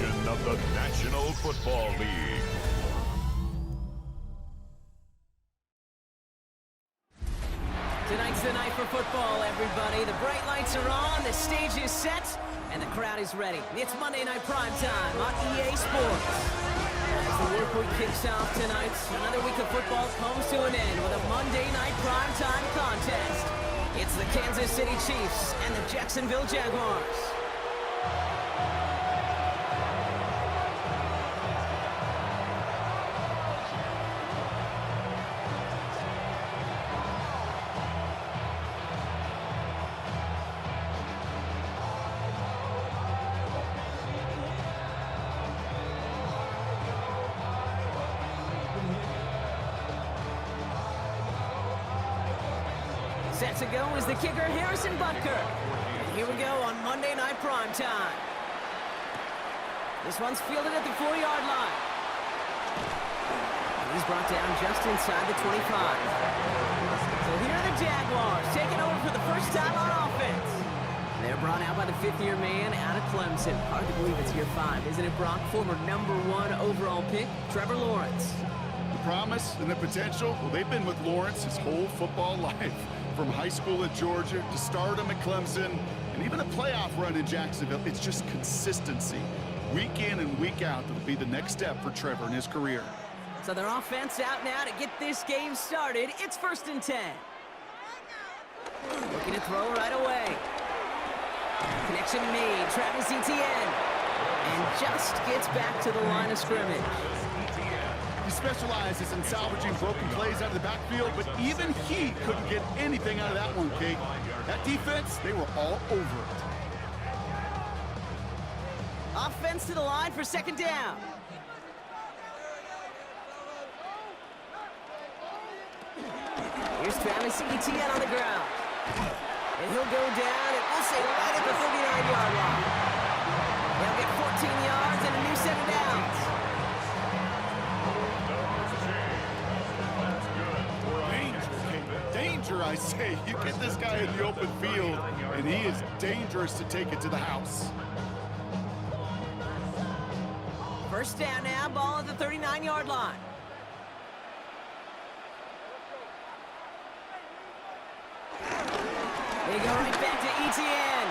edition of the National Football League. Tonight's the night for football, everybody. The bright lights are on, the stage is set, and the crowd is ready. It's Monday Night Primetime on EA Sports. As the work week kicks off tonight, another week of football comes to an end with a Monday Night Primetime contest. It's the Kansas City Chiefs and the Jacksonville Jaguars. Set to go is the kicker, Harrison Butker. And here we go on Monday Night Primetime. This one's fielded at the 4-yard line. And he's brought down just inside the 25. So here are the Jaguars taking over for the first time on offense. They're brought out by the fifth-year man out of Clemson. Hard to believe it's year 5, isn't it, Brock? Former #1 overall pick, Trevor Lawrence. The promise and the potential, well, they've been with Lawrence his whole football life. From high school at Georgia to stardom at Clemson and even a playoff run in Jacksonville, it's just consistency. Week in and week out, that'll be the next step for Trevor in his career. So their offense out now to get this game started. It's 1st and 10. Looking to throw right away. Connection made. Travis Etienne. And just gets back to the line of scrimmage. He specializes in salvaging broken plays out of the backfield, but even he couldn't get anything out of that one, Kate. That defense, they were all over it. Offense to the line for 2nd down. Here's Travis Etienne on the ground. And he'll go down, and we'll say right at the 39-yard line. They'll get 14 yards and a new 7 downs. Danger, I say. You get this guy in the open field, and he is dangerous to take it to the house. 1st down now, ball at the 39-yard line. They go right back to Etienne.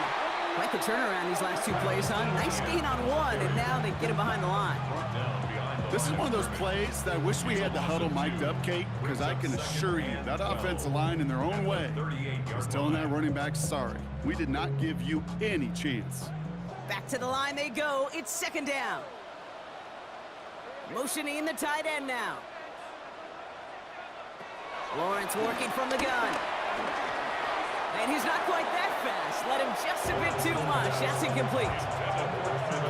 Quite the turnaround these last 2 plays, huh? Nice gain on 1, and now they get him behind the line. This is one of those plays that I wish we had the huddle mic'd up, Kate, because I can assure you that offensive line in their own way is telling that running back, sorry, we did not give you any chance. Back to the line they go. It's 2nd down. Motioning the tight end now. Lawrence working from the gun. And he's not quite that fast. Let him just a bit too much. That's incomplete.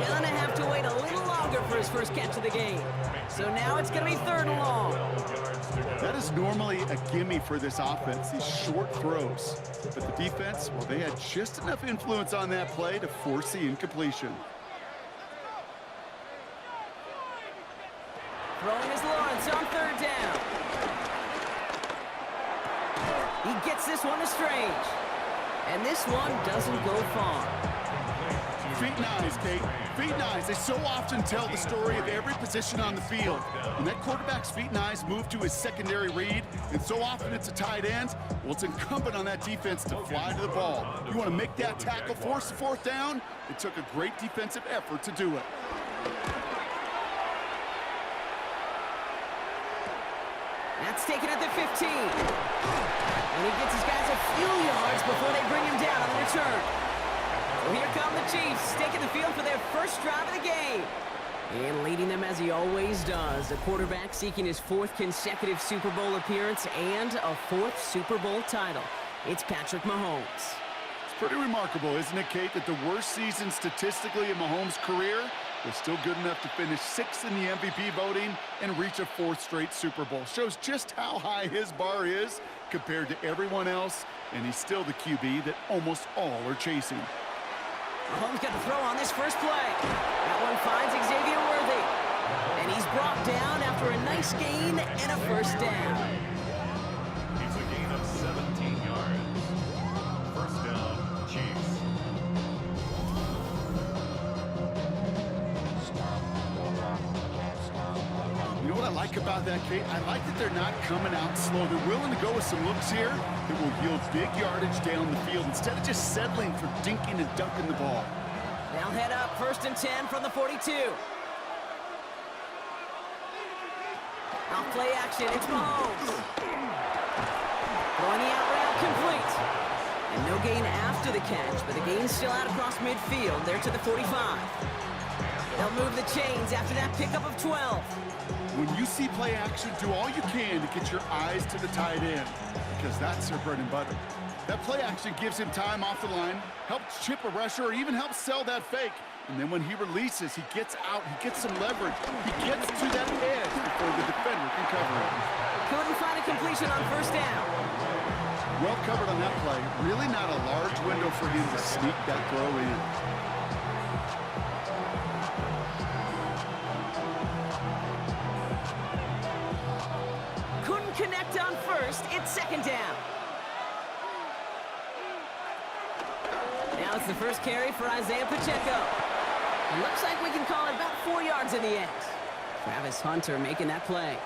Gonna have to wait a little longer for his first catch of the game. So now it's going to be 3rd and long. That is normally a gimme for this offense, these short throws. But the defense, well, they had just enough influence on that play to force the incompletion. Throwing is Lawrence on 3rd down. He gets this one to Strange. And this one doesn't go far. Feet and eyes, Kate. Feet and eyes. They so often tell the story of every position on the field. When that quarterback's feet and eyes move to his secondary read, and so often it's a tight end, well, it's incumbent on that defense to fly to the ball. You want to make that tackle, force the 4th down? It took a great defensive effort to do it. That's taken at the 15. And he gets his guys a few yards before they bring him down on the return. So here come the Chiefs, taking the field for their first drive of the game. And leading them as he always does, the quarterback seeking his 4th consecutive Super Bowl appearance and a 4th Super Bowl title. It's Patrick Mahomes. It's pretty remarkable, isn't it, Kate, that the worst season statistically in Mahomes' career was still good enough to finish 6th in the MVP voting and reach a 4th straight Super Bowl. Shows just how high his bar is compared to everyone else, and he's still the QB that almost all are chasing. Mahomes got to throw on this first play. That one finds Xavier Worthy. And he's brought down after a nice gain and a 1st down. It's a gain of 17 yards. 1st down, Chiefs. like about that, Kate? I like that they're not coming out slow. They're willing to go with some looks here that will yield big yardage down the field instead of just settling for dinking and dunking the ball. They'll head up 1st and 10 from the 42. Off play action, it's Mahomes. Throwing the out route complete. And no gain after the catch, but the gain's still out across midfield. They're to the 45. They'll move the chains after that pickup of 12. When you see play action, do all you can to get your eyes to the tight end, because that's their bread and butter. That play action gives him time off the line, helps chip a rusher, or even helps sell that fake. And then when he releases, he gets out, he gets some leverage. He gets to that edge before the defender can cover him. Couldn't find a completion on 1st down. Well covered on that play. Really not a large window for him to sneak that throw in. Couldn't connect on 1st. It's 2nd down. Now it's the first carry for Isaiah Pacheco. Looks like we can call it about 4 yards in the end. Travis Hunter making that play.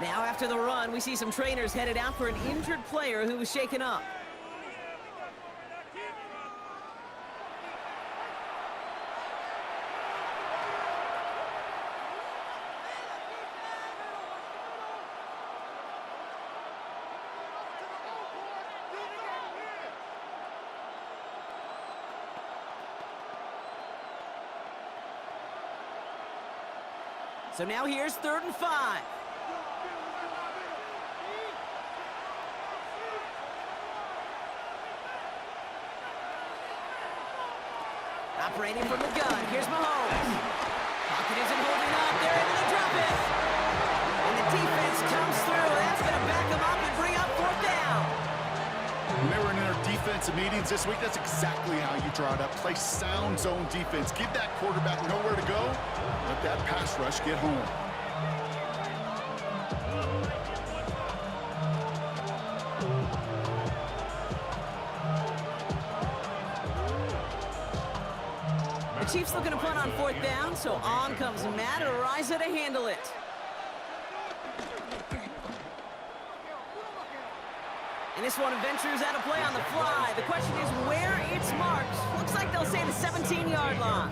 Now after the run, we see some trainers headed out for an injured player who was shaken up. So now here's 3rd and 5. Operating from the gun, here's Mahomes. Pocket isn't holding up, they're able to drop it. And the defense comes through, that's going to back them up and bring up 4th down. When they were in their defensive meetings this week, that's exactly how you draw it up. Play sound zone defense. Give that quarterback nowhere to go. Let that pass rush get home. The Chiefs looking to punt on 4th down, so on comes Matt Araiza to handle it. And this one ventures out of play on the fly. The question is where it's marked. Looks like they'll say the 17-yard line.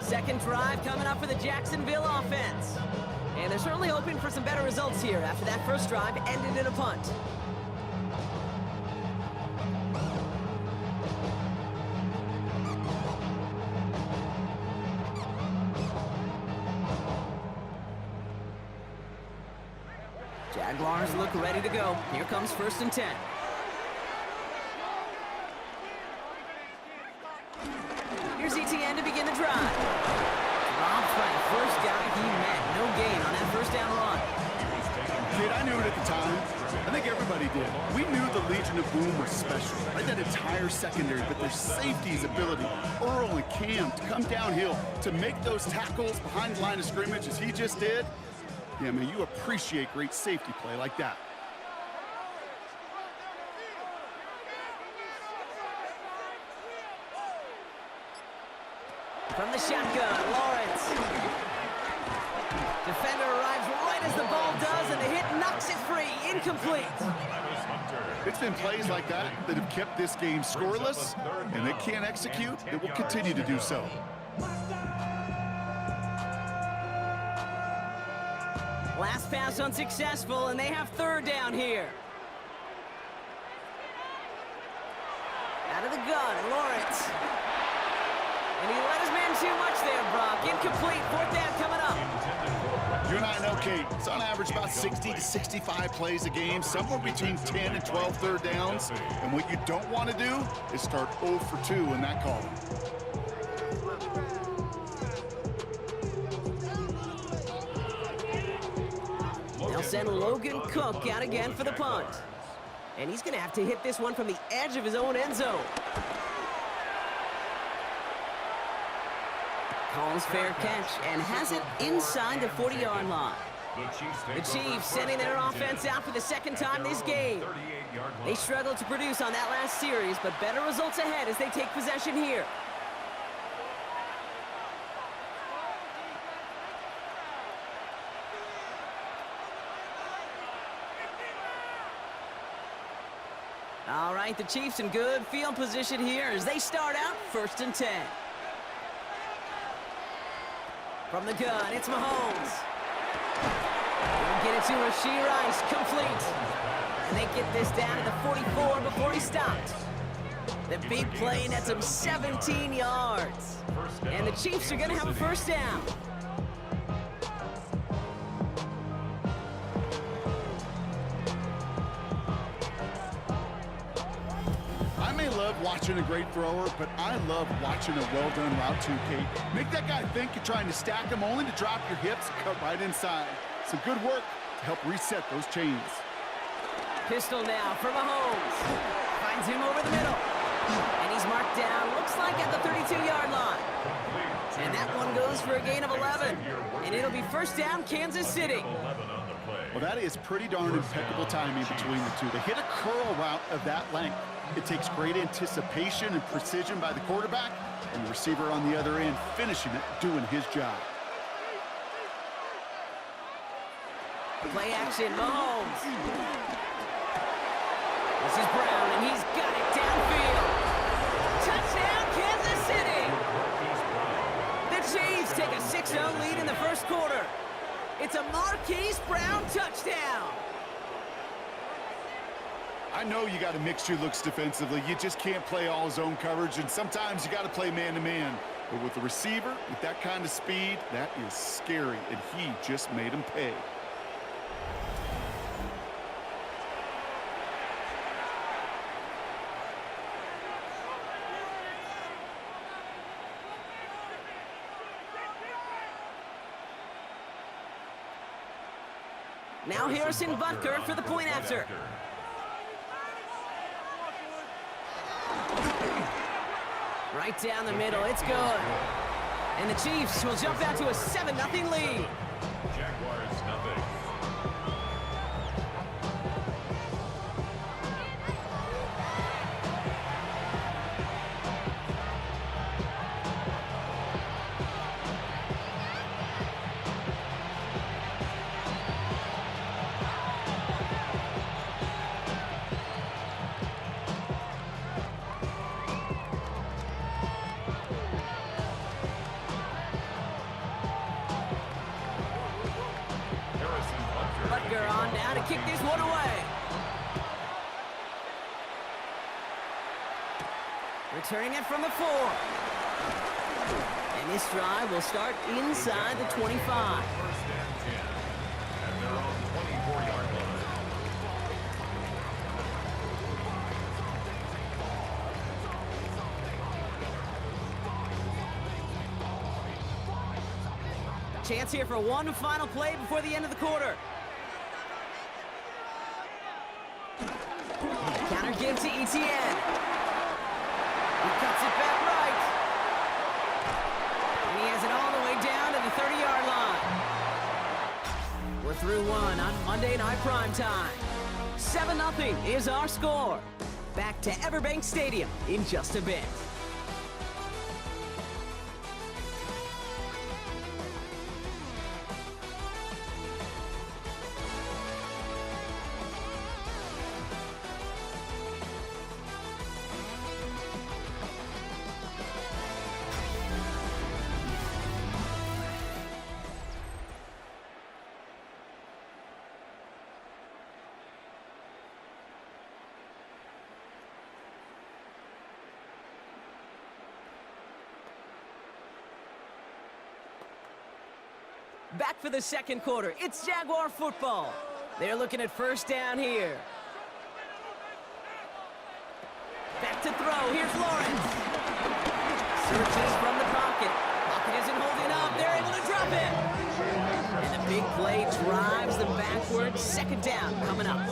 2nd drive coming up for the Jacksonville offense. And they're certainly hoping for some better results here after that 1st drive ended in a punt. Jaguars look ready to go. Here comes 1st and 10. Here's ETN to begin the drive. Dropped by the first guy he met. No gain on that 1st down run. Kid, I knew it at the time. I think everybody did. We knew the Legion of Boom was special. Right? That entire secondary, but their safety's ability, Earl and Cam, to come downhill, to make those tackles behind the line of scrimmage as he just did. Yeah, man, you appreciate great safety play like that. From the shotgun, Lawrence. Defender arrives right as the ball does, and the hit knocks it free. Incomplete. It's been plays like that that have kept this game scoreless, and they can't execute. They will continue to do so. Last pass unsuccessful, and they have 3rd down here. Out of the gun, Lawrence. And he let his man too much there, Brock. Incomplete, 4th down coming up. You and I know, Kate, it's on average about 60 to 65 plays a game, somewhere between 10 and 12 3rd downs. And what you don't want to do is start 0 for 2 in that column. They'll send Logan Cook out again for the punt. And he's going to have to hit this one from the edge of his own end zone. Calls fair catch and has it inside the 40-yard line. The Chiefs sending their offense out for the 2nd time this game. They struggled to produce on that last series, but better results ahead as they take possession here. right, the Chiefs in good field position here as they start out 1st and 10. From the gun, it's Mahomes. They'll get it to Rashee Rice, complete. And they get this down to the 44 before he stopped. The big play nets him 17 yards. And the Chiefs are going to have a first down. I may love watching a great thrower, but I love watching a well-done route too, Kate. Make that guy think you're trying to stack him only to drop your hips, cut right inside. Some good work to help reset those chains. Pistol now for Mahomes. Finds him over the middle. And he's marked down, looks like at the 32-yard line. And that one goes for a gain of 11. And it'll be first down, Kansas City. Well, that is pretty darn impeccable timing between the two. To hit a curl route of that length, it takes great anticipation and precision by the quarterback, and the receiver on the other end finishing it, doing his job. Play action, Mahomes. This is Brown, and he's got it downfield. Touchdown, Kansas City! The Chiefs take a 6-0 lead in the first quarter. It's a Marquise Brown touchdown. I know you got a mixture looks defensively. You just can't play all zone coverage, and sometimes you got to play man-to-man. But with the receiver, with that kind of speed, that is scary, and he just made him pay. Now Harrison Butker for the point after. Right down the middle, it's good. And the Chiefs will jump out to a 7-0 lead. Jaguars nothing. Butker on now to kick this one away. Returning it from the 4. And this drive will start inside the 25. First and 10 at their own 24-yard line. Chance here for one final play before the end of the quarter. Counter give to Etienne. He cuts it back right. And he has it all the way down to the 30-yard line. We're through one on Monday Night Primetime. 7-0 is our score. Back to Everbank Stadium in just a bit. Back for the second quarter. It's Jaguar football. They're looking at first down here. Back to throw. Here's Lawrence. Searches from the pocket. Pocket isn't holding up. They're able to drop it. And the big play drives them backwards. Second down coming up.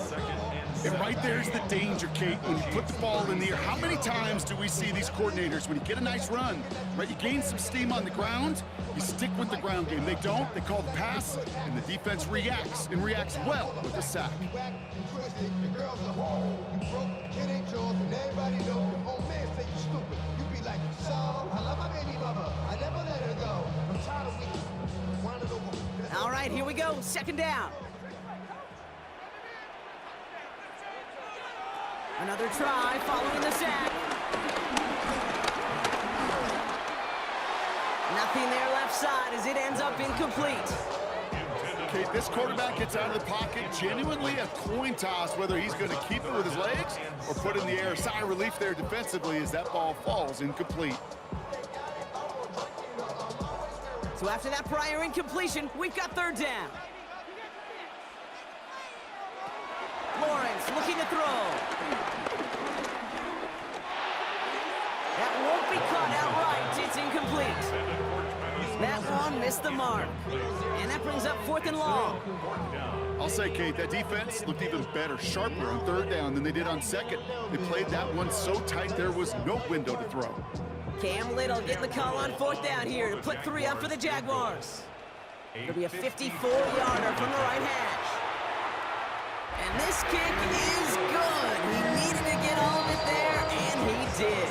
And right there's the danger, Kate, when you put the ball in the air. How many times do we see these coordinators, when you get a nice run, right, you gain some steam on the ground, you stick with the ground game. They don't, they call the pass, and the defense reacts, and reacts well with a sack. All right, here we go, second down. Another try following the sack. Nothing there left side as it ends up incomplete. Okay, this quarterback gets out of the pocket, genuinely a coin toss whether he's going to keep it with his legs or put it in the air. Sigh of relief there defensively as that ball falls incomplete. So after that prior incompletion, we've got third down. Lawrence looking to throw. That won't be caught outright. It's incomplete. That one missed the mark. And that brings up 4th and long. I'll say, Kate, that defense looked even better, sharper on third down than they did on second. They played that one so tight there was no window to throw. Cam Little getting the call on 4th down here to put 3 up for the Jaguars. It'll be a 54-yarder from the right hash. And this kick is good. He needed to get all of it there, and he did.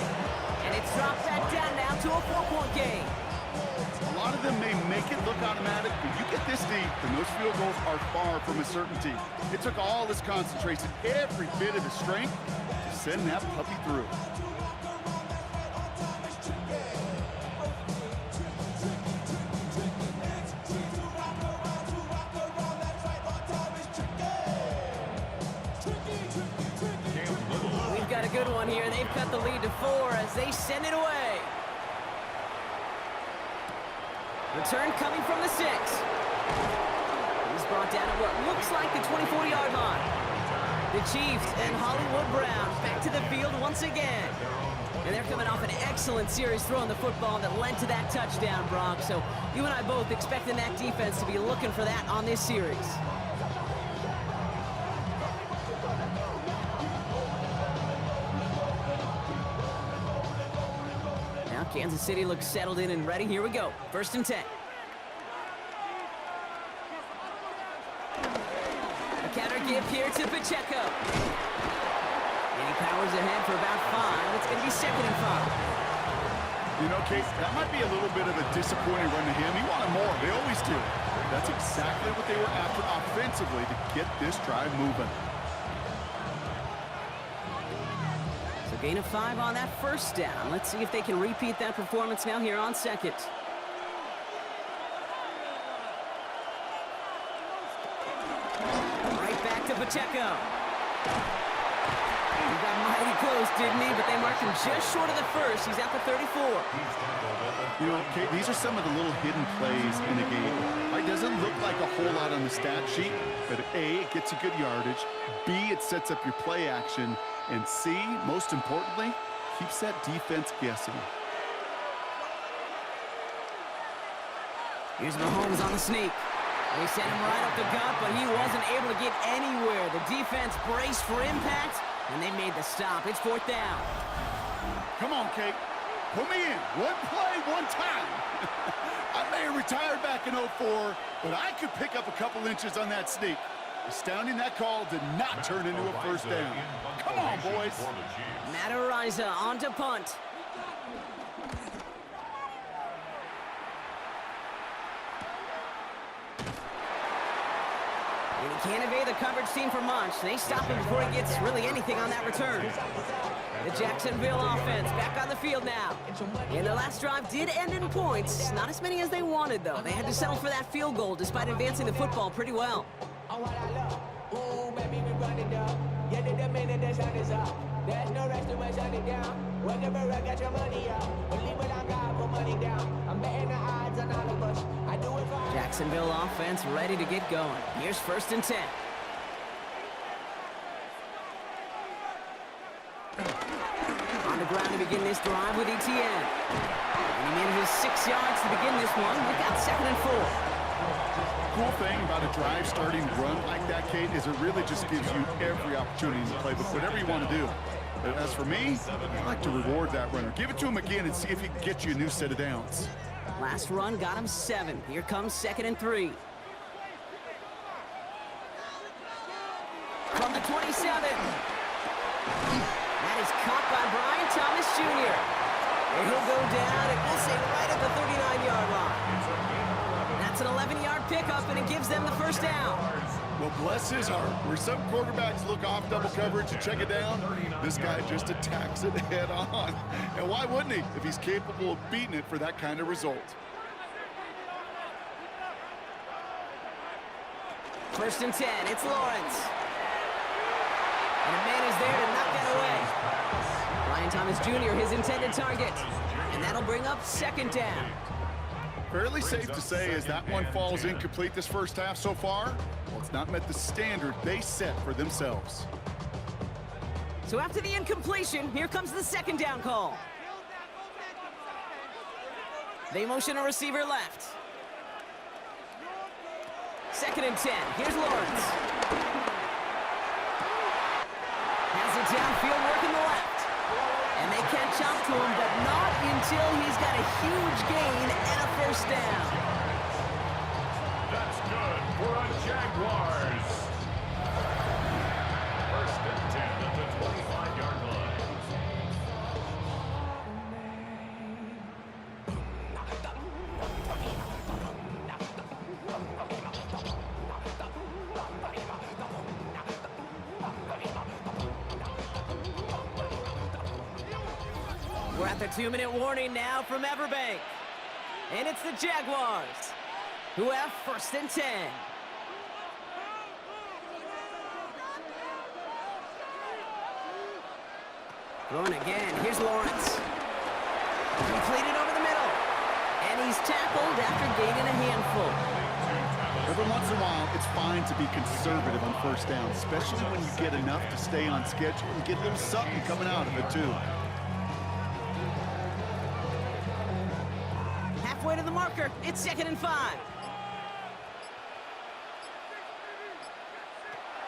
And it's dropped back down now to a 4-point game. A lot of them may make it look automatic, but you get this deep, and those field goals are far from a certainty. It took all his concentration, every bit of his strength, to send that puppy through. We've got a good one here. They've cut the lead to 4 as they send it away. Return coming from the 6. He's brought down at what looks like the 24-yard line. The Chiefs and Hollywood Brown back to the field once again. And they're coming off an excellent series throwing the football that led to that touchdown, Brock. So you and I both expecting that defense to be looking for that on this series. Kansas City looks settled in and ready. Here we go. 1st and 10. A counter give here to Pacheco. And he powers ahead for about 5. It's going to be 2nd and 5. You know, Case, that might be a little bit of a disappointing run to him. He wanted more. They always do. That's exactly what they were after offensively to get this drive moving. Gain of 5 on that 1st down. Let's see if they can repeat that performance now here on 2nd. Right back to Pacheco. He got mighty close, didn't he? But they marked him just short of the 1st. He's at the 34. You know, Kate, these are some of the little hidden plays in the game. It doesn't look like a whole lot on the stat sheet, but A, it gets you good yardage. B, it sets up your play action. And C, most importantly, keeps that defense guessing. Here's Mahomes on the sneak. They sent him right up the gut, but he wasn't able to get anywhere. The defense braced for impact, and they made the stop. It's 4th down. Come on, Kate. Put me in. One play, one time. I may have retired back in 04, but I could pick up a couple inches on that sneak. Astounding that call did not turn into a 1st down. Come on, boys. Matt Ariza on to punt. And he can't evade the coverage team for much. They stop him before he gets really anything on that return. The Jacksonville offense back on the field now. And their last drive did end in points. Not as many as they wanted, though. They had to settle for that field goal despite advancing the football pretty well. Ooh, baby, we run it down. Yeah, the minute the sun is up. There's no rest to my shut it down. Whenever I get your money out, believe what I got, put money down. I'm betting the odds on all of us. I do it for Jacksonville offense ready to get going. Here's 1st and 10. On the ground to begin this drive with Etienne. And he manages 6 yards to begin this one. We got 2nd and 4. Cool thing about a drive starting run like that, Kate, is it really just gives you every opportunity to play with whatever you want to do. But as for me, I like to reward that runner. Give it to him again and see if he can get you a new set of downs. Last run got him 7. Here comes 2nd and 3. From the 27. That is caught by Brian Thomas Jr. And he'll go down and we'll say right at the 39-yard line. That's an 11-yard pickup, and it gives them the 1st down. Well, bless his heart. Where some quarterbacks look off double coverage and check it down, this guy just attacks it head on. And why wouldn't he if he's capable of beating it for that kind of result? First and 10, it's Lawrence. And a man is there to knock that away. Ryan Thomas Jr., his intended target. And that'll bring up second down. Fairly safe to say as that one falls incomplete this first half so far, well, it's not met the standard they set for themselves. So after the incompletion, here comes the second down call. They motion a receiver left. Second and 10, here's Lawrence. Has it downfield working the left. And they catch up to him, but not until he's got a huge gain and a first down. That's good for a Jaguars. First and 10 at the 25-yard line. We're at the 2-minute warning now from Everbank. And it's the Jaguars, who have first and 10. Throwing again, here's Lawrence. Completed over the middle. And he's tackled after gaining a handful. Every once in a while, it's fine to be conservative on first down, especially when you get enough to stay on schedule and get a little something coming out of it, too. Halfway to the marker, it's second and 5.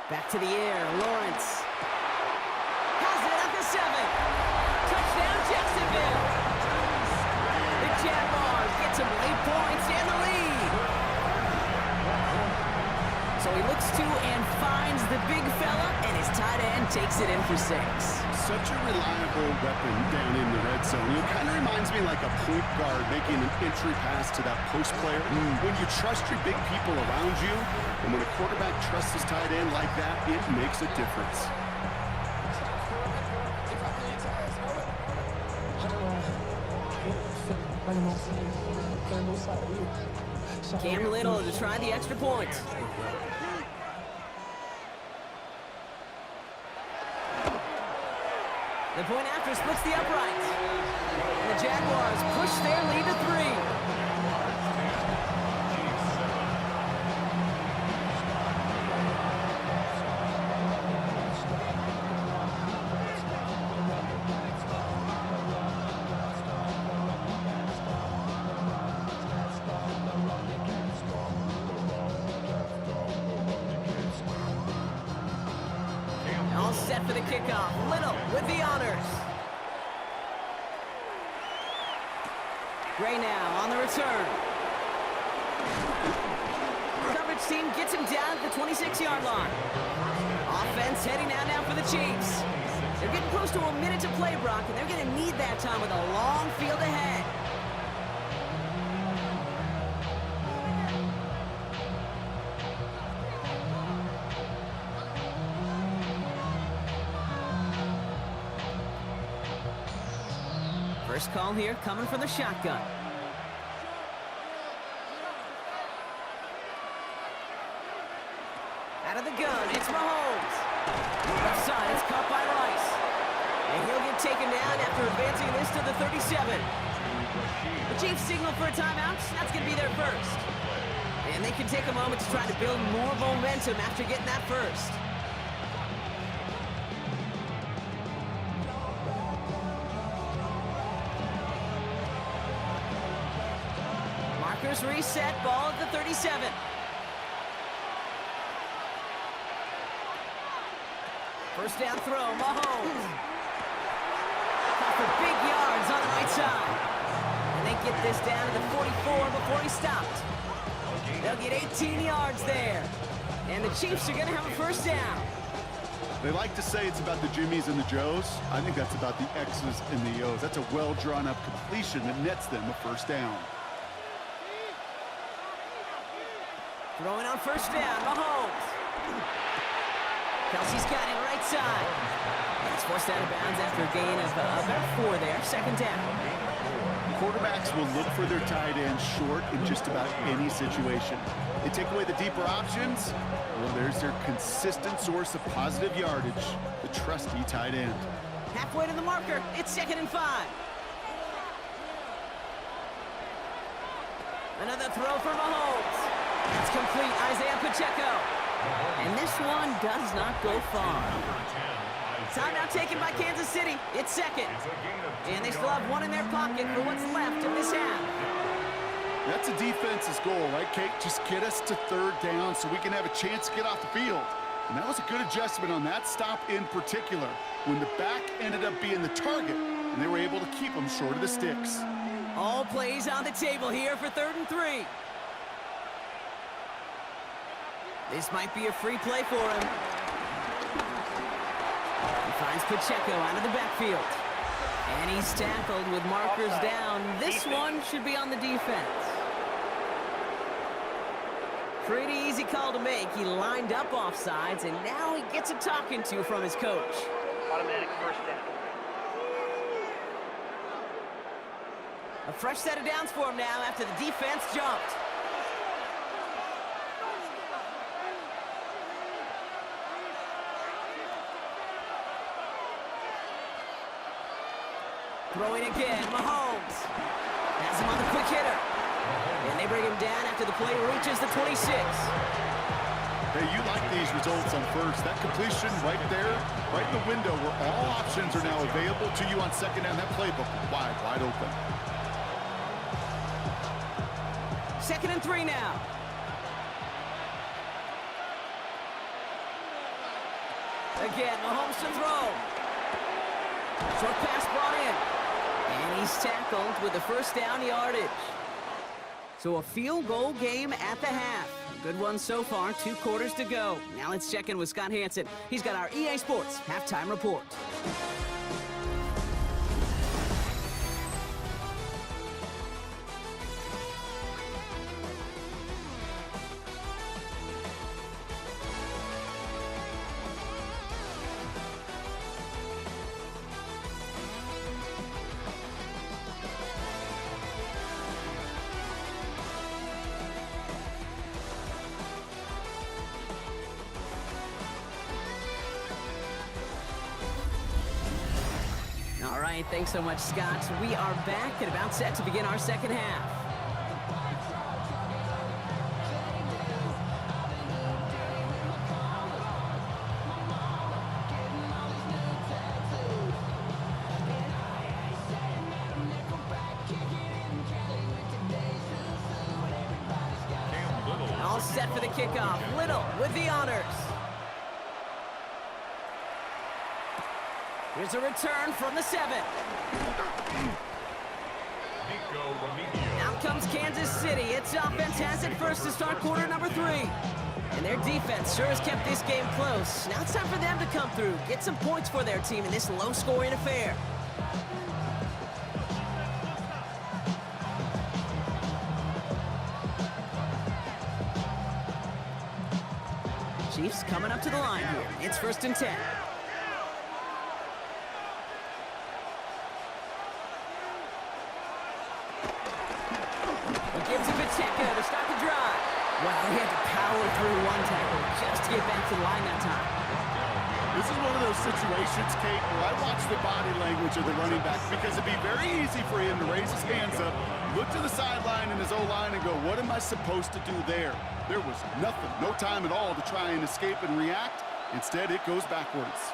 Back to the air, Lawrence. Has it at the 7. Touchdown, Jacksonville. The Jaguars get some late points and the lead. So he looks to and finds the big fella, and his tight end takes it in for 6. Such a reliable weapon down in the red zone. It kind of reminds me like a point guard making an entry pass to that post player. When you trust your big people around you, and when a quarterback trusts his tight end like that, it makes a difference. Cam Little to try the extra point. The point after splits the uprights. And the Jaguars push their lead to 3. All set for the kickoff. Little with the honors. Gray now on the return. Coverage team gets him down at the 26-yard line. Offense heading out now for the Chiefs. They're getting close to a minute to play, Brock, and they're going to need that time with a long field ahead. First call here coming from the shotgun. Out of the gun, it's Mahomes. Left side, it's caught by Rice. And he'll get taken down after advancing this to the 37. The Chiefs signal for a timeout. That's going to be their first. And they can take a moment to try to build more momentum after getting that first. Reset, ball at the 37. First down throw, Mahomes. Caught for big yards on the right side. And they get this down to the 44 before he stopped. They'll get 18 yards there. And the Chiefs are going to have a first down. They like to say it's about the Jimmies and the Joes. I think that's about the X's and the O's. That's a well-drawn-up completion that nets them a first down. Throwing on first down, Mahomes. Kelsey's got it right side. It's forced out of bounds after a gain of about 4 there. Second down. Quarterbacks will look for their tight end short in just about any situation. They take away the deeper options, well, there's their consistent source of positive yardage, the trusty tight end. Halfway to the marker. It's 2nd and 5. Another throw for Mahomes. That's complete. Isaiah Pacheco. And this one does not go far. Timeout taken by Kansas City. It's 2nd. And they still have 1 in their pocket for what's left of this half. That's a defense's goal, right, Kate? Just get us to 3rd down so we can have a chance to get off the field. And that was a good adjustment on that stop in particular, when the back ended up being the target, and they were able to keep them short of the sticks. All plays on the table here for 3rd and 3. This might be a free play for him. He finds Pacheco out of the backfield. And he's tackled with markers down. This one should be on the defense. Pretty easy call to make. He lined up offsides, and now he gets a talking to from his coach. Automatic first down. A fresh set of downs for him now after the defense jumped. Throwing again, Mahomes. Has him on the quick hitter. And they bring him down after the play reaches the 26. Hey, you like these results on first. That completion right there, right in the window where all options are now available to you on 2nd down. That playbook wide open. 2nd and 3 now. Again, Mahomes to throw. Short pass brought in. And he's tackled with the 1st down yardage. So a field goal game at the half. Good one so far, 2 quarters to go. Now let's check in with Scott Hansen. He's got our EA Sports halftime report. All right, thanks so much, Scott. We are back and about set to begin our 2nd half. All set for the kickoff. Little with the honors. Here's a return from the 7. Out comes Kansas City. It's offense has it first to start quarter number 3. And their defense sure has kept this game close. Now it's time for them to come through, get some points for their team in this low-scoring affair. Chiefs coming up to the line here. It's 1st and 10. Pacheco to start the drive. Well, he had to power through 1 tackle just to get back to the line that time. This is one of those situations, Kate, where I watch the body language of the running back because it'd be very easy for him to raise his hands up, look to the sideline in his O-line and go, what am I supposed to do there? There was nothing, no time at all to try and escape and react. Instead, it goes backwards.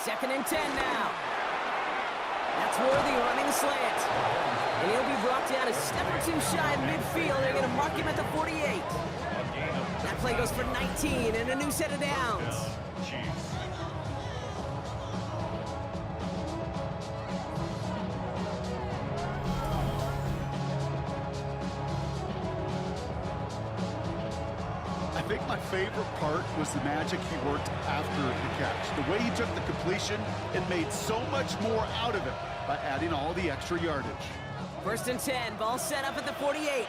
Second and 10 now. That's Worthy running the slant. And he'll be brought down a step or 2 shy of midfield. They're going to mark him at the 48. That play goes for 19 and a new set of downs. I think my favorite part was the magic he worked after the catch. The way he took the completion and made so much more out of it by adding all the extra yardage. First and 10, ball set up at the 48.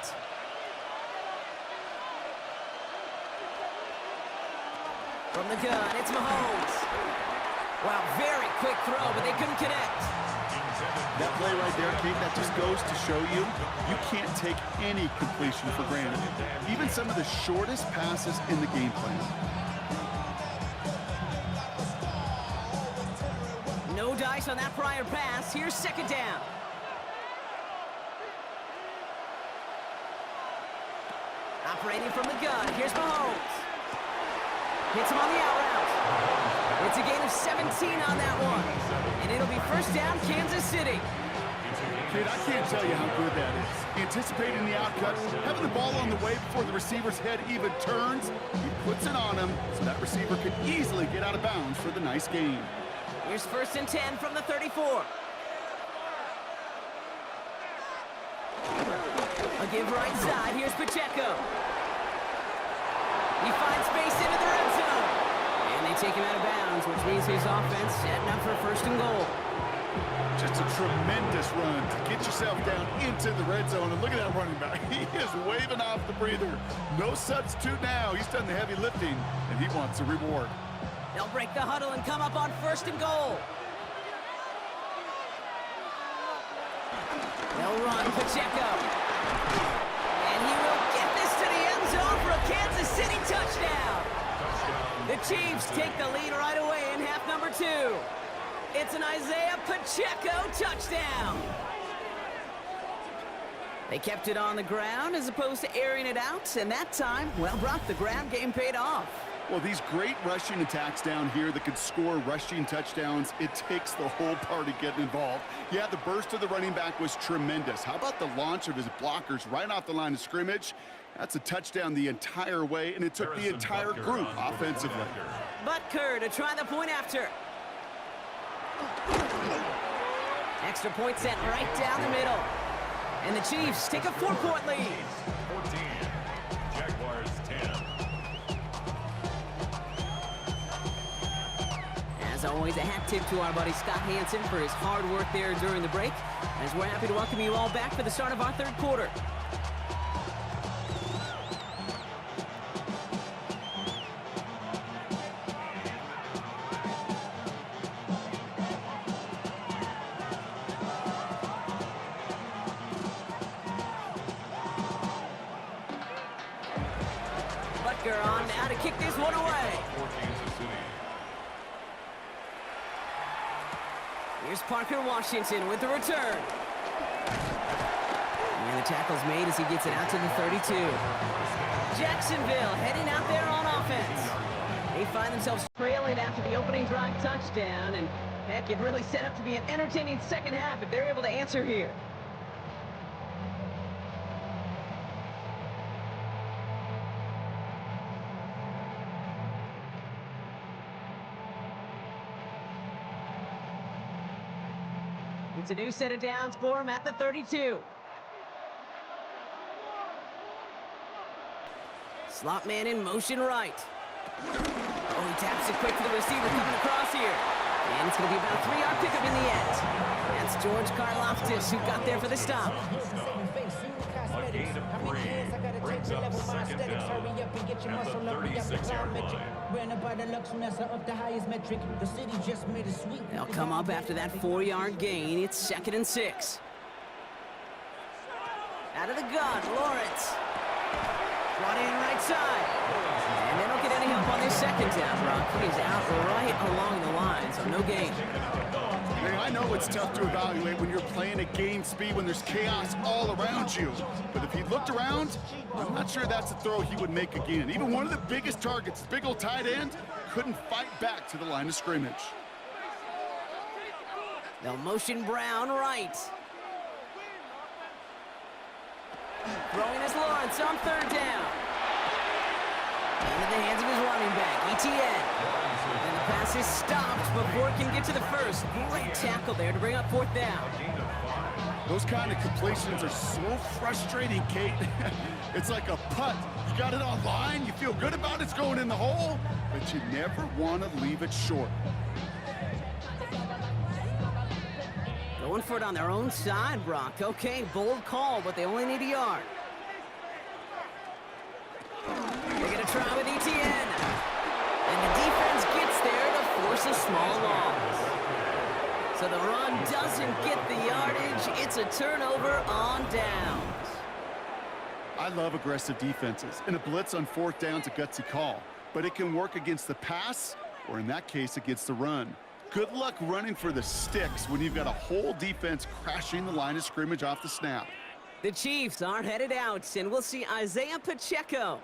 From the gun, it's Mahomes. Wow, very quick throw, but they couldn't connect. That play right there, Kate, that just goes to show you, you can't take any completion for granted. Even some of the shortest passes in the game plan. No dice on that prior pass. Here's second down. Operating from the gun, here's Mahomes. Hits him on the out route. It's a gain of 17 on that one. And it'll be first down, Kansas City. Kid, I can't tell you how good that is. Anticipating the outcut, having the ball on the way before the receiver's head even turns, he puts it on him so that receiver can easily get out of bounds for the nice gain. Here's first and 10 from the 34. A give right side, here's Pacheco. He finds space into the red zone. And they take him out of bounds, which means his offense setting up for first and goal. Just a tremendous run to get yourself down into the red zone. And look at that running back. He is waving off the breather. No substitute now. He's done the heavy lifting, and he wants a reward. They'll break the huddle and come up on first and goal. They'll run Pacheco. And he will get this to the end zone for a Kansas City touchdown. The Chiefs take the lead right away in half number 2. It's an Isaiah Pacheco touchdown. They kept it on the ground as opposed to airing it out, and that time, well, Brock, the ground game paid off. Well, these great rushing attacks down here that could score rushing touchdowns, it takes the whole party getting involved. Yeah, the burst of the running back was tremendous. How about the launch of his blockers right off the line of scrimmage? That's a touchdown the entire way, and it took the entire group offensively. Butker to try the point after. Extra point set right down the middle. And the Chiefs take a 4-point lead. 14. Jaguars 10. As always, a hat tip to our buddy Scott Hansen for his hard work there during the break, as we're happy to welcome you all back for the start of our third quarter. Butker on now to kick this one away. For Kansas City. Here's Parker Washington with the return. And the tackle's made as he gets it out to the 32. Jacksonville heading out there on offense. They find themselves trailing after the opening drive touchdown, and heck, it really set up to be an entertaining second half if they're able to answer here. It's a new set of downs for him at the 32. Slot man in motion right. Oh, he taps it quick for the receiver coming across here. And it's going to be about a 3-yard pickup in the end. That's George Karlaftis who got there for the stop. A gain of 3 brings up second down at the 36-yard line. They'll come up after that 4-yard gain. It's second and 6. Out of the gun, Lawrence. Brought in right side. And they don't get any help on this second down, Brock. He is out right along the line, so no gain. Hey, I know it's tough to evaluate when you're playing at game speed when there's chaos all around you. But if he looked around, I'm not sure that's a throw he would make again. Even one of the biggest targets, big old tight end, couldn't fight back to the line of scrimmage. They'll motion Brown right. Throwing is Lawrence on third down. Into the hands of his running back, Etienne. And the pass is stopped before it can get to the first. Great tackle there to bring up fourth down. Those kind of completions are so frustrating, Kate. It's like a putt. You got it on line, you feel good about it's going in the hole, but you never want to leave it short. Going Going for it on their own side, Brock. Okay, bold call, but they only need a yard. They're going to try with Etienne. And the defense gets there to force a small loss. So the run doesn't get the yardage. It's a turnover on downs. I love aggressive defenses, and a blitz on 4th down's a gutsy call. But it can work against the pass, or in that case, against the run. Good luck running for the sticks when you've got a whole defense crashing the line of scrimmage off the snap. The Chiefs are headed out, and we'll see Isaiah Pacheco.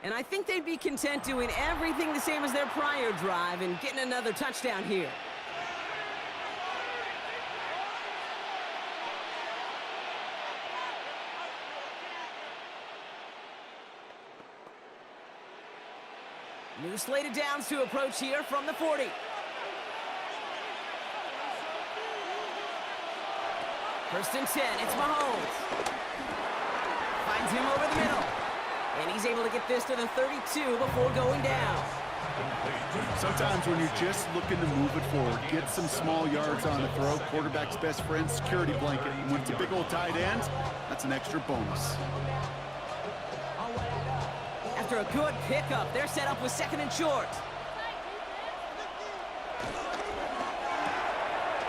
And I think they'd be content doing everything the same as their prior drive and getting another touchdown here. New slate of downs to approach here from the 40. First and 10, it's Mahomes. Finds him over the middle. And he's able to get this to the 32 before going down. Sometimes when you're just looking to move it forward, get some small yards on the throw, quarterback's best friend, security blanket. And when it's a big old tight end, that's an extra bonus. After a good pickup, they're set up with 2nd and short.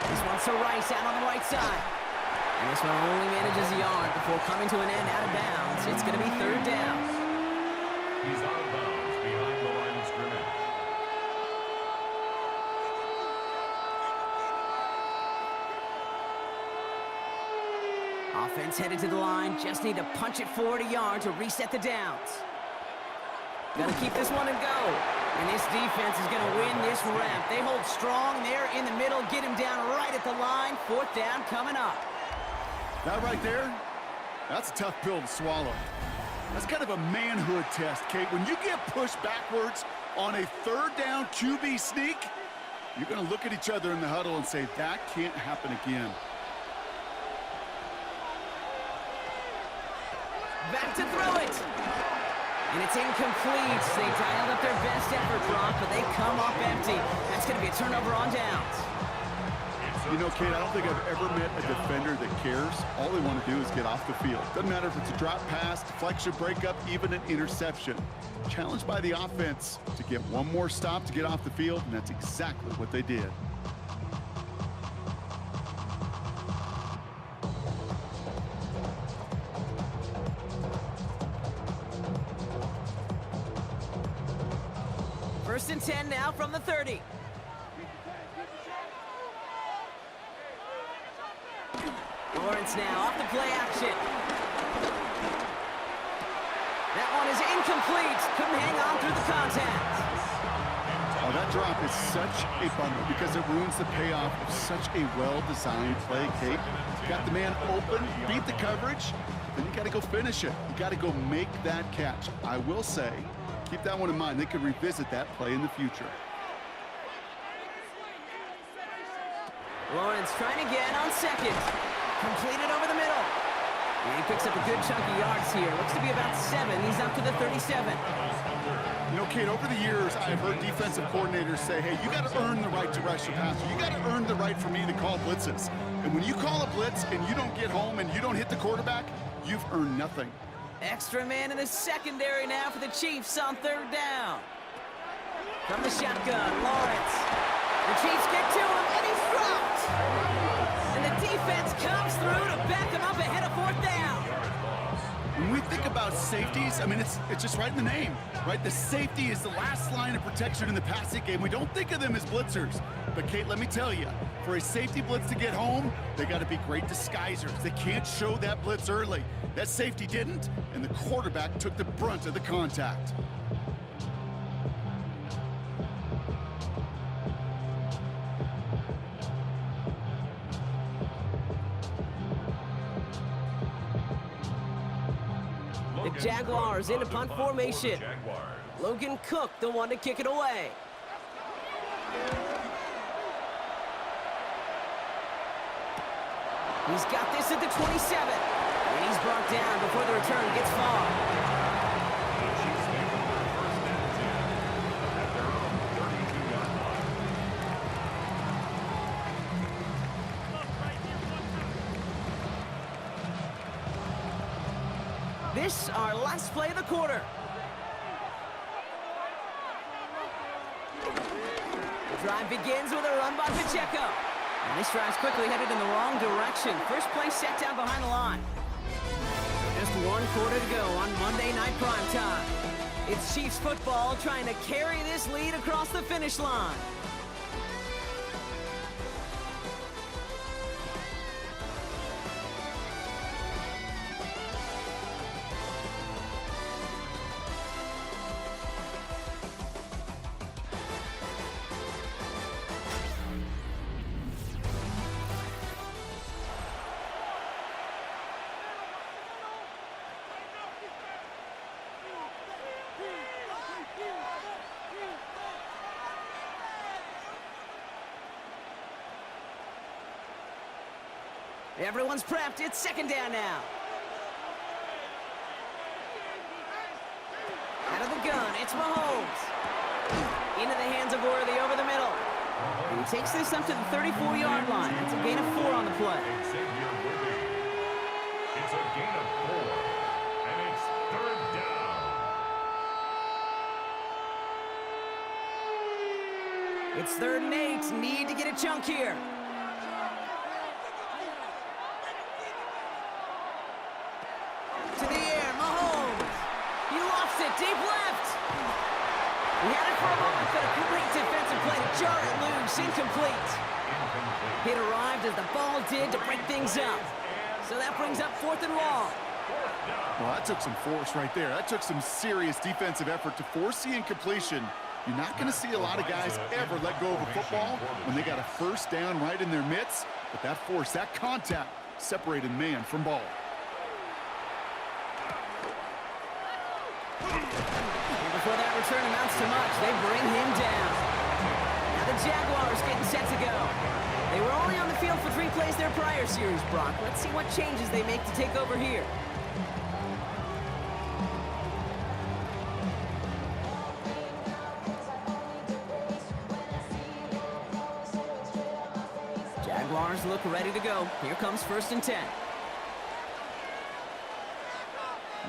This one's to Rice out on the right side. And this one only manages a yard before coming to an end out of bounds. It's going to be 3rd down. He's out of bounds behind the line of scrimmage. Offense headed to the line. Just need to punch it forward a yard to reset the downs. Got to keep this one and go. And this defense is going to win this rep. They hold strong there in the middle. Get him down right at the line. 4th down coming up. That right there, that's a tough pill to swallow. That's kind of a manhood test, Kate. When you get pushed backwards on a 3rd down QB sneak, you're going to look at each other in the huddle and say, that can't happen again. Back to throw it. And it's incomplete. They dialed up their best effort, Brock, but they come up empty. That's going to be a turnover on downs. You know, Kate, I don't think I've ever met a defender that cares. All they want to do is get off the field. Doesn't matter if it's a drop pass, deflection, breakup, even an interception. Challenged by the offense to get one more stop to get off the field, and that's exactly what they did. First and 10 now from the 30. Lawrence now off the play action. That one is incomplete. Couldn't hang on through the contact. Oh, that drop is such a bummer because it ruins the payoff of such a well-designed play, Kate. You got the man open, beat the coverage, then you got to go finish it. You got to go make that catch. I will say, keep that one in mind. They could revisit that play in the future. Lawrence trying again on 2nd. Completed over the middle. And he picks up a good chunk of yards here. Looks to be about 7. He's up to the 37. You know, Kate, over the years, I've heard defensive coordinators say, hey, you got to earn the right to rush the passer. You got to earn the right for me to call blitzes. And when you call a blitz and you don't get home and you don't hit the quarterback, you've earned nothing. Extra man in the secondary now for the Chiefs on 3rd down. From the shotgun, Lawrence. The Chiefs get to him, and he's dropped. And the defense comes through to back him up ahead of 4th down. When we think about safeties, I mean, it's just right in the name, right? The safety is the last line of protection in the passing game. We don't think of them as blitzers. But, Kate, let me tell you, for a safety blitz to get home, they got to be great disguisers. They can't show that blitz early. That safety didn't, and the quarterback took the brunt of the contact. The Jaguars into punt formation. Logan Cook, the one to kick it away. He's got this at the 27. And he's brought down before the return gets far. This, our last play of the quarter. The drive begins with a run by Pacheco. And this drive's quickly headed in the wrong direction. First play set down behind the line. Just one quarter to go on Monday Night Primetime. It's Chiefs football trying to carry this lead across the finish line. Everyone's prepped. It's second down now. Out of the gun, it's Mahomes. Into the hands of Worthy over the middle. And he takes this up to the 34-yard line. That's a gain of 4 on the play. It's a gain of 4, and it's third down. It's 3rd and 8. Need to get a chunk here. To the air, Mahomes. He lofts it deep left. He had it for a moment, but a great defensive play to jar it loose. Incomplete. It arrived as the ball did to break things up. So that brings up 4th and long. Well, that took some force right there. That took some serious defensive effort to force the incompletion. You're not going to see a lot of guys ever let go of a football when they got a first down right in their midst. But that force, that contact, separated man from ball. And before that return amounts to much, they bring him down. Now the Jaguars getting set to go. They were only on the field for 3 plays their prior series, Brock. Let's see what changes they make to take over here. Jaguars look ready to go. Here comes 1st and 10.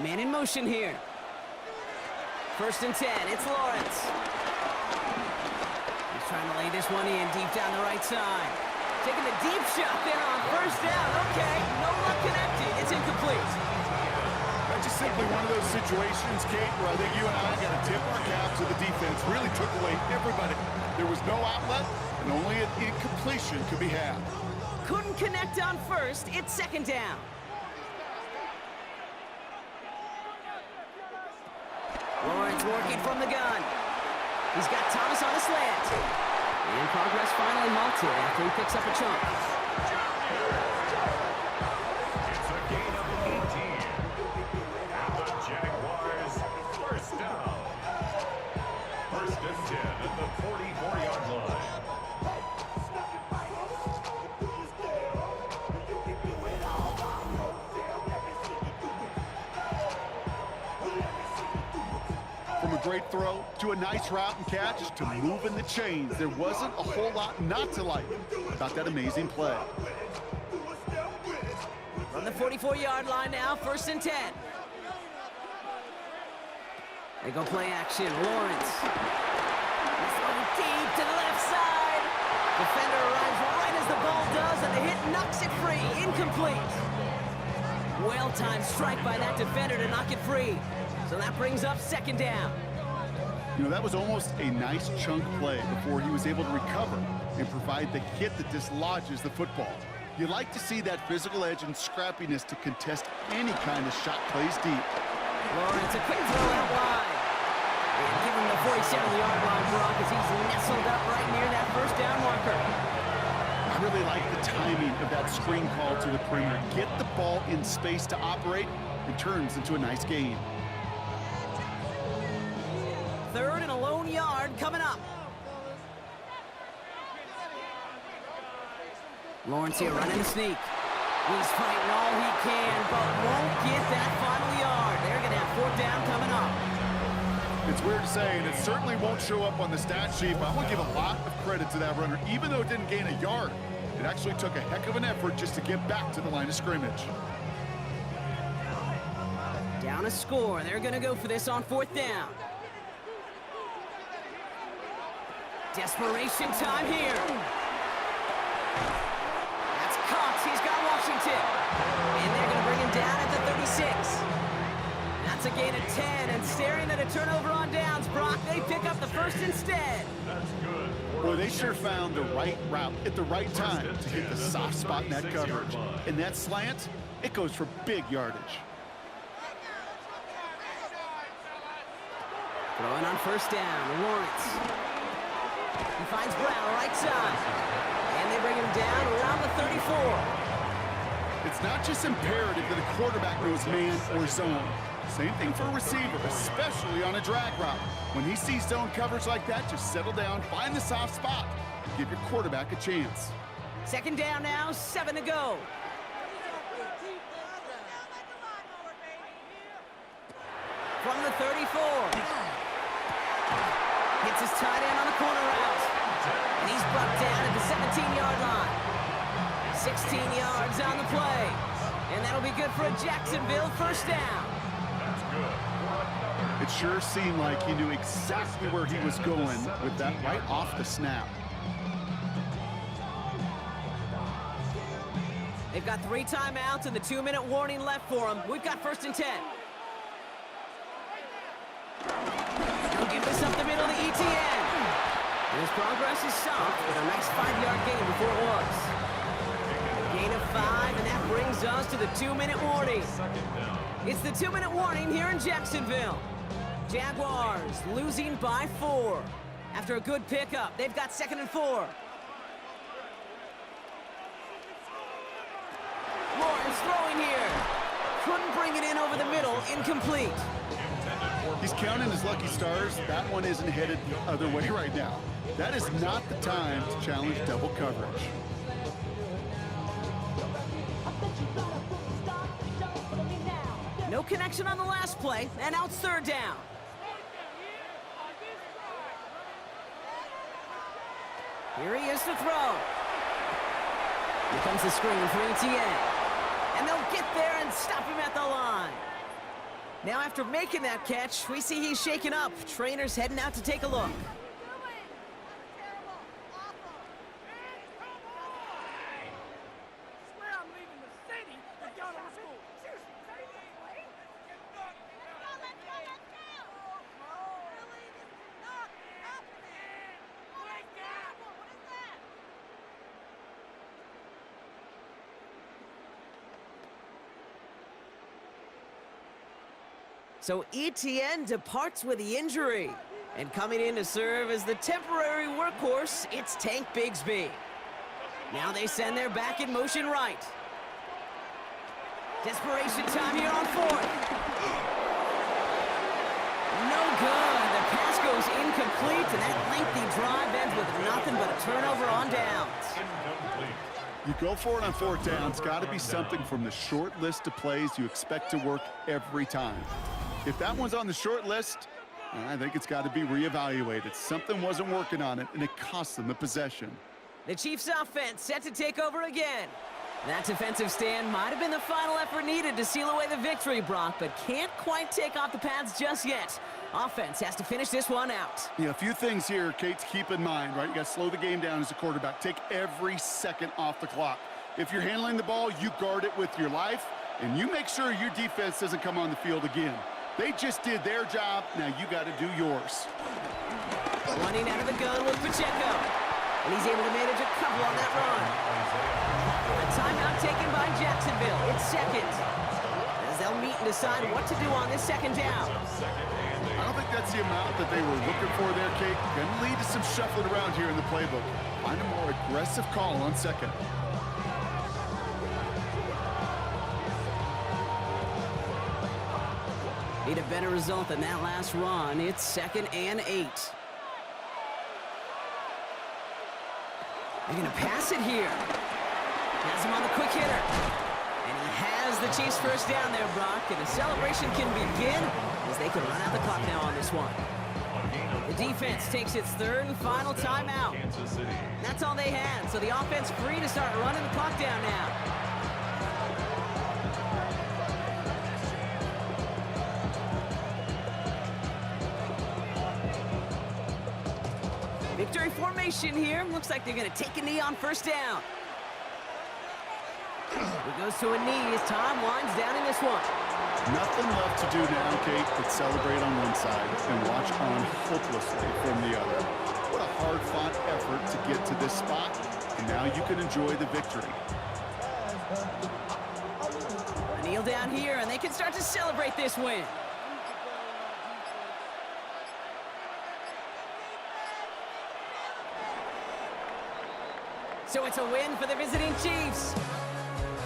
Man in motion here. 1st and 10, it's Lawrence. He's trying to lay this one in deep down the right side. Taking the deep shot there on 1st down. Okay, no luck connected. It's incomplete. That's just simply one of those situations, Kate, where I think you and I got to tip our cap to the defense. Really took away everybody. There was no outlet, and only an incompletion could be had. Couldn't connect on 1st. It's 2nd down. Lawrence working from the gun. He's got Thomas on the slant. And progress finally halted after he picks up a chunk. It's a gain of 18. And the Jaguars, first down. 1st and 10 at the 44-yard line. From a great throw to a nice route and catch to moving the chains, there wasn't a whole lot not to like about that amazing play. From the 44-yard line now, 1st and 10. They go play action. Lawrence. He's going deep to the left side. Defender arrives right as the ball does, and the hit knocks it free. Incomplete. Well-timed strike by that defender to knock it free. So that brings up 2nd down. You know, that was almost a nice chunk play before he was able to recover and provide the hit that dislodges the football. You like to see that physical edge and scrappiness to contest any kind of shot plays deep. Lawrence, a quick throw out wide. And give him the 47-yard line, Brock, as he's nestled up right near that 1st down marker. I really like the timing of that screen call to the perimeter. Get the ball in space to operate. It turns into a nice gain. 3rd and a lone yard coming up. Lawrence here running the sneak. He's fighting all he can, but won't get that final yard. They're going to have 4th down coming up. It's weird to say, and it certainly won't show up on the stat sheet, but I'm going to give a lot of credit to that runner. Even though it didn't gain a yard, it actually took a heck of an effort just to get back to the line of scrimmage. Down a score. They're going to go for this on 4th down. Desperation time here. That's Cox. He's got Washington. And they're going to bring him down at the 36. That's a gain of 10, and staring at a turnover on downs, Brock, they pick up the first instead. That's good. Boy, they sure found the right route at the right time to hit the soft spot in that coverage. And that slant, it goes for big yardage. Throwing on 1st down, Lawrence. He finds Brown right side. And they bring him down around the 34. It's not just imperative that a quarterback knows man or zone. Same thing for a receiver, especially on a drag route. When he sees zone coverage like that, just settle down, find the soft spot, give your quarterback a chance. 2nd down now, 7 to go. From the 34. Hits his tight end on the corner route. And he's brought down at the 17-yard line. 16 yards on the play. And that'll be good for a Jacksonville 1st down. That's good. It sure seemed like he knew exactly where he was going with that right off the snap. They've got 3 timeouts and the 2-minute warning left for them. We've got 1st and 10. They'll give this up the middle to ETN. And his progress is stopped with a nice 5-yard gain before it was. A gain of 5, and that brings us to the 2-minute warning. It's the 2-minute warning here in Jacksonville. Jaguars losing by 4. After a good pickup, they've got 2nd and 4. Lawrence throwing here. Couldn't bring it in over the middle, incomplete. He's counting his lucky stars. That one isn't headed the other way right now. That is not the time to challenge double coverage. No connection on the last play, and now it's 3rd down. Here he is to throw. Here comes the screen for ETN. And they'll get there and stop him at the line. Now after making that catch, we see he's shaken up. Trainer's heading out to take a look. So ETN departs with the injury. And coming in to serve as the temporary workhorse, it's Tank Bigsby. Now they send their back in motion right. Desperation time here on 4th. No good. The pass goes incomplete, and that lengthy drive ends with nothing but a turnover on downs. You go for it on 4th down. It's got to be something from the short list of plays you expect to work every time. If that one's on the short list, I think it's got to be reevaluated. Something wasn't working on it, and it cost them the possession. The Chiefs' offense set to take over again. That defensive stand might have been the final effort needed to seal away the victory, Brock, but can't quite take off the pads just yet. Offense has to finish this one out. Yeah, a few things here, Kate, to keep in mind, right? You got to slow the game down as a quarterback. Take every second off the clock. If you're handling the ball, you guard it with your life, and you make sure your defense doesn't come on the field again. They just did their job. Now you got to do yours. Running out of the gun with Pacheco. And he's able to manage a couple on that run. A timeout taken by Jacksonville. It's 2nd. As they'll meet and decide what to do on this 2nd down. I don't think that's the amount that they were looking for there, Kate. Going to lead to some shuffling around here in the playbook. Find a more aggressive call on 2nd. Need a better result than that last run. It's 2nd and 8. They're going to pass it here. Has him on the quick hitter. And he has the Chiefs' 1st down there, Brock. And the celebration can begin as they can run out the clock now on this one. The defense takes its 3rd and final timeout. That's all they had, so the offense free to start running the clock down now. Victory formation here. Looks like they're going to take a knee on first down. It goes to a knee as Tom winds down in this one. Nothing left to do now, Kate, but celebrate on one side and watch on hopelessly from the other. What a hard-fought effort to get to this spot, and now you can enjoy the victory. A kneel down here, and they can start to celebrate this win. So it's a win for the visiting Chiefs.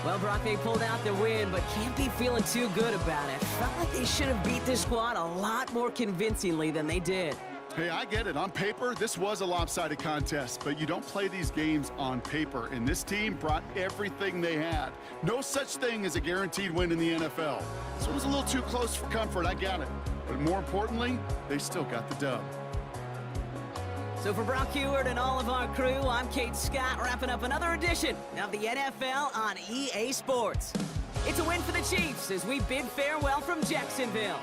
Well, Brock, they pulled out the win, but can't be feeling too good about it. Felt like they should have beat this squad a lot more convincingly than they did. Hey, I get it. On paper, this was a lopsided contest, but you don't play these games on paper, and this team brought everything they had. No such thing as a guaranteed win in the NFL. So it was a little too close for comfort, I get it. But more importantly, they still got the dub. So for Brock Heward and all of our crew, I'm Kate Scott, wrapping up another edition of the NFL on EA Sports. It's a win for the Chiefs as we bid farewell from Jacksonville.